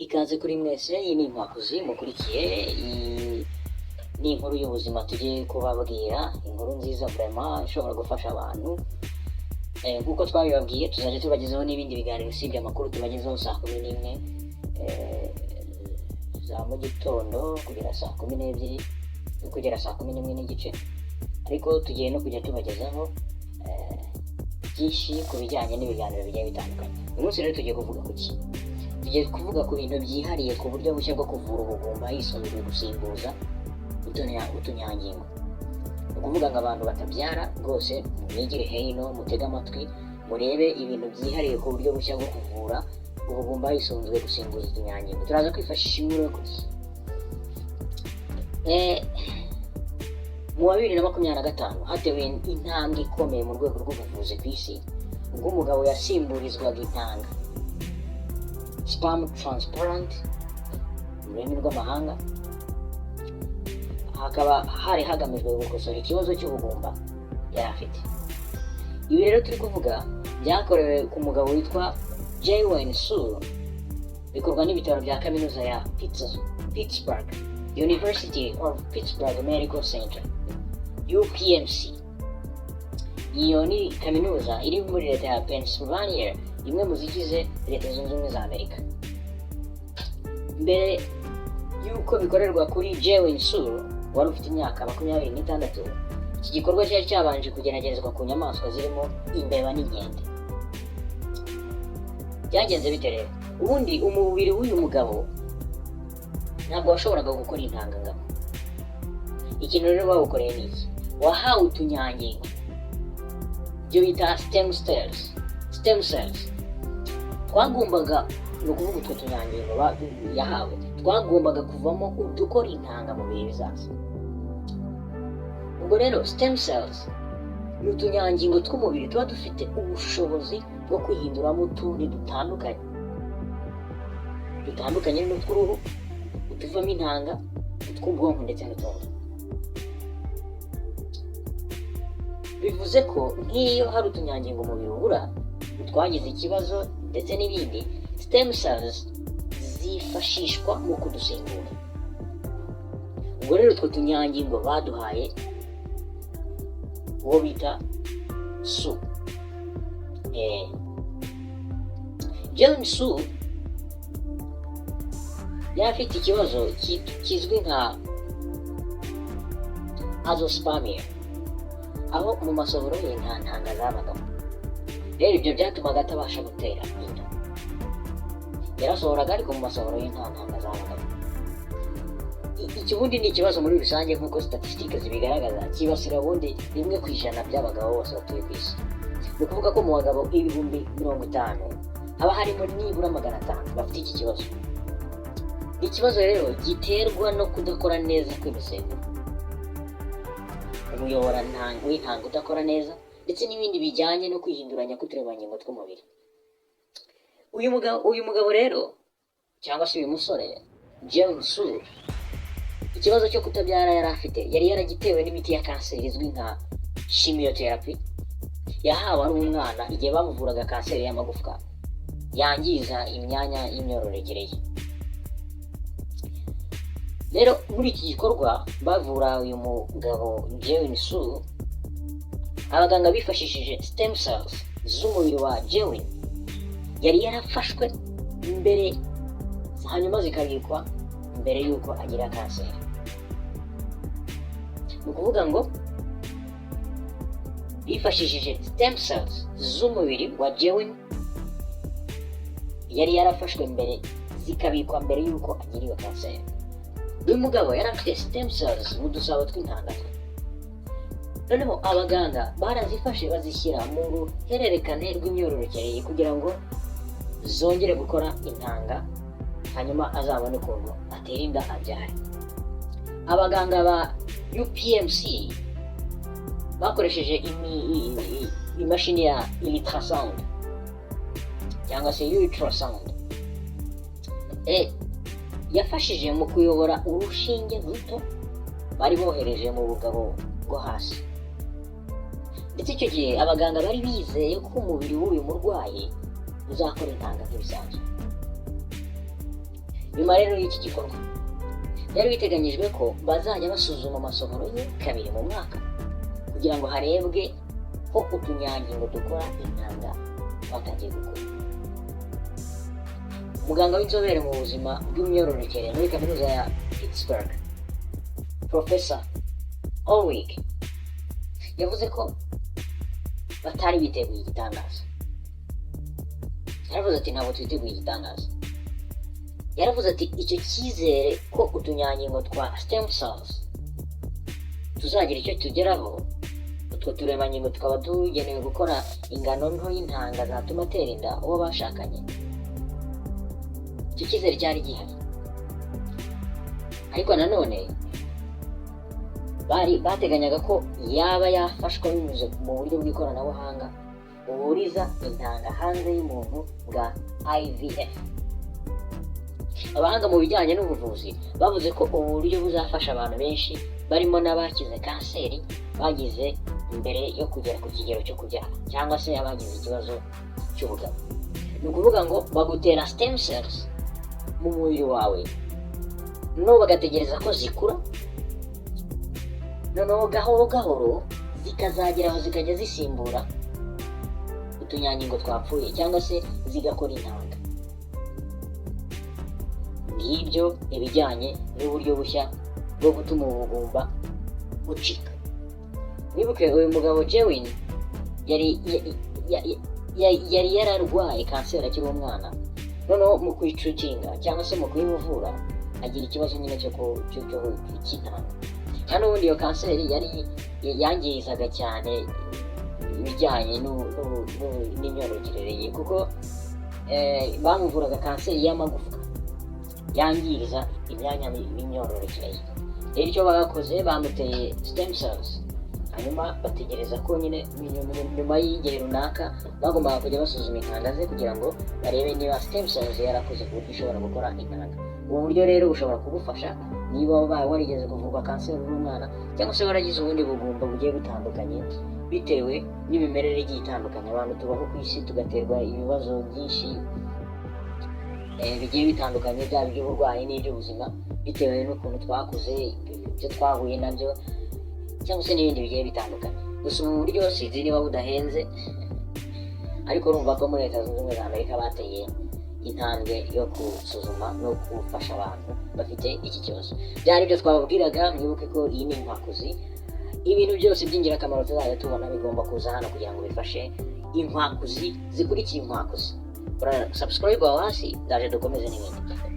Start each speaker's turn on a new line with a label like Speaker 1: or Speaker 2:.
Speaker 1: Ikaze kuri mwese, iyi ni inkwakuzi mukurikiye, ni inkuru y'ubuzima tugiye kubabwira, inkuru nziza vraiment ishobora gufasha abantu. Nkuko twabibabwiye tuzaje tubagezaho n'ibindi biganiro usibye amakuru tubagezaho saa 11 za mu gitondo kugera saa 12 kugera saa 11 n'igice, ariko tugiye no kujya tubagezaho byinshi ku bijyanye n'ibiganiro bigiye bitandukanye. Uyu munsi rero tugiye kuvuga ku ki? Tugiye kuvuga ku bintu byihariye ku buryo bushya bwo kuvura ubugumba hisunzwe gusimbuza utunyangingo. Ukuvuga ngo abantu batabyara rwose mwigire hino mutega amatwi murebe ibintu byihariye ku buryo bushya bwo kuvura ubugumba hisunzwe gusimbuza utunyangingo. Turaza kwifashisha Uburyo. Mu wa 2025 hatewe intambwe ikomeye mu rwego rw'ubuvuzi ku isi ubwo umugabo yasimburizwaga intanga sperm transplant mu rurimi rw'amahanga. Hakaba hari hagamijwe gukosora ikibazo cy'ubugumba yari afite. Ibi rero turi kuvuga byakorewe ku mugabo witwa Su, bikorwa n'ibitaro bya kaminuza ya Pittsburgh University of Pittsburgh Medical Center UPMC. Iyo ni kaminuza iri muri leta ya Pennsylvania, imwe mu zigize leta zunze ubumwe za Amerika. Mbere yuko bikorerwa kuri Su wari ufite imyaka 26, iki gikorwa cyari cyabanje kugeragezwa ku nyamaswa zirimo imbeba n'inkende. Byagenze bite rero? Ubundi umubiri w'uyu mugabo ntabwo washoboraga gukora intangangabo. Ikintu rero bawukoreye ni iki? Wahawe utunyangingo, ibyo bita stem cells. Twagombaga no kuvuga utwo tunyangingo yahawe twagombaga kuvamo udukora intanga mu bihe bizaza. Ubwo rero stem cells ni utunyangingo tw'umubiri tuba dufite ubushobozi bwo kwihinduramo utundi dutandukanye n'utw'uruhu, utuvamo intanga, utw'ubwonko ndetse n'utundi. Bivuze ko nk'iyo hari utunyangingo umubiri ubura, twagize ikibazo ndetse n'ibindi, stem cells zifashishwa mu kudusimbura. Ubwo rero utwo tunyangingo baduhaye uwo bita Su. Su yari afite ikibazo kizwi nka azoospermia, aho mu masohoro ye nta ntanga zabagamo. Rero ibyo byatumaga atabasha gutera inda. Yarasohoraga ariko mu masohoro ye nta ntanga zabagamo. Ikibundi ni ikibazo muri rusange nk'uko statistique zibigaragaza, kibasira ubundi 1% by'abagabo bose batuye ku isi. Ni ukuvuga ko mu bagabo 50,000 haba harimo nibura 500 bafite iki kibazo. Ikibazo rero giterwa no kudakora neza kw'imisemburo, umuyobora w'intanga udakora neza, ndetse n'ibindi bijyanye no kwihinduranya k'uturemangingo tw'umubiri. Uyu mugabo rero cyangwa se uyu musore Su, ikibazo cyo kutabyara yari afite yari yaragitewe n'imiti ya kanseri izwi nka chemotherapy yahawe ari umwana igihe bamuvuraga kanseri y'amagufwa yangiza imyanya y'imyororokere ye. Rero muri iki gikorwa bavura uyu mugabo Su, abaganga bifashishije stem cells z'umubiri wa yari yarafashwe mbere, hanyuma zikabikwa mbere yuko agira kanseri. Ni ukuvuga ngo bifashishije stem cells z'umubiri wa yari yarafashwe mbere, zikabikwa mbere yuko agiriwe kanseri. Uyu mugabo yari afite stem cells mu dusabo tw'intanga. Noneho abaganga barazifashe bazishyira mu ruhererekane rw'imyororokere kugira ngo zongere gukora intanga, hanyuma azabone ukuntu atera inda abyare. Abaganga ba UPMC bakoresheje imashini ya ultrasound cyangwa se ultrasound yafashije mu kuyobora urushinge ruto bari bohereje mu bugabo bwo hasi. Ndetse icyo gihe abaganga bari bizeye ko umubiri w'uyu murwayi uzakora intanga nk'ibisanzwe. nyuma rero y'iki gikorwa byari biteganyijwe ko bazajya basuzuma amasohoro ye kabiri mu mwaka kugira ngo harebwe ko utunyangingo dukora intanga twatangiye gukura. Umuganga w'inzobere mu buzima bw'imyororokere muri kaminuza ya Pittsburgh, Professor Ulrich, yavuze ko batari biteguye igitangaza. Yaravuze ati ntabwo twiteguye igitangaza. Yaravuze ati icyo cyizere ko utunyangingo twa stem cells tuzagira icyo tugeraho, utwo turemangingo tukaba tugenewe gukora ingano nto y'intanga zatuma atera inda uwo bashakanye, icyo cyizere cyari gihari. Ariko nanone bateganyaga ko yaba yafashwa binyuze mu buryo bw'ikoranabuhanga buburiza intanga hanze y'umuntu bwa IVF. Abahanga mu bijyanye n'ubuvuzi bavuze ko ubu buryo buzafasha abantu benshi barimo n'abakize kanseri bagize mbere yo kugera ku kigero cyo kubyara cyangwa se abagize ikibazo cy'ubugabo. Ni ukuvuga ngo bagutera stem cells mu mubiri wawe noneho bagategereza ko zikura, noneho gahoro gahoro zikazageraho zikajya zisimbura utunyangingo twapfuye cyangwa se zigakora intanga. Ngibyo ibijyanye n'uburyo bushya bwo gutuma ubugumba bucika. Wibuke uyu mugabo Jewin yari yararwaye kanseri akiri umwana, noneho mu kwicukinga cyangwa se mu kuyivura agira ikibazo nyine cy'intanga. Kandi ubundi iyo kanseri yari yangirizaga cyane ibijyanye n'imyororokere ye, kuko bamuvuraga kanseri y'amagufwa yangiriza imyanya y'imyororokere ye. Rero icyo bagakoze bamuteye stem cells, hanyuma bategereza ko nyine nyuma y'igihe runaka bagombaga kujya basuzuma intanga ze kugira ngo barebe niba stem cells yarakoze ku buryo ishobora gukora intanga. Ubu buryo rero bushobora kugufasha niba wabaye warigeze kuvurwa kanseri uri umwana cyangwa se waragize ubundi bugumba bugiye butandukanye bitewe n'imimerere igiye itandukanye. Abantu tubaho ku isi tugaterwa ibibazo byinshi bigiye bitandukanye, byaba iby'uburwayi n'iby'ubuzima bitewe n'ukuntu twakuze, ibyo twahuye nabyo cyangwa se n'ibindi bigiye bitandukanye. Gusa ubu buryo sinzi niba budahenze, ariko urumva ko muri Leta Zunze Ubumwe za Amerika bateye intambwe yo gusuzuma no gufasha abantu bafite iki kibazo. Byari ibyo twababwiraga. Mwibuke ko iyi ni inkwakuzi. Ibintu byose by'ingirakamaro tuzajya tubona bigomba kuza hano kugira ngo bifashe inkwakuzi zikurikiye inkwakuzi. Subscribe aho hasi, ndaje dukomeze n'ibindi.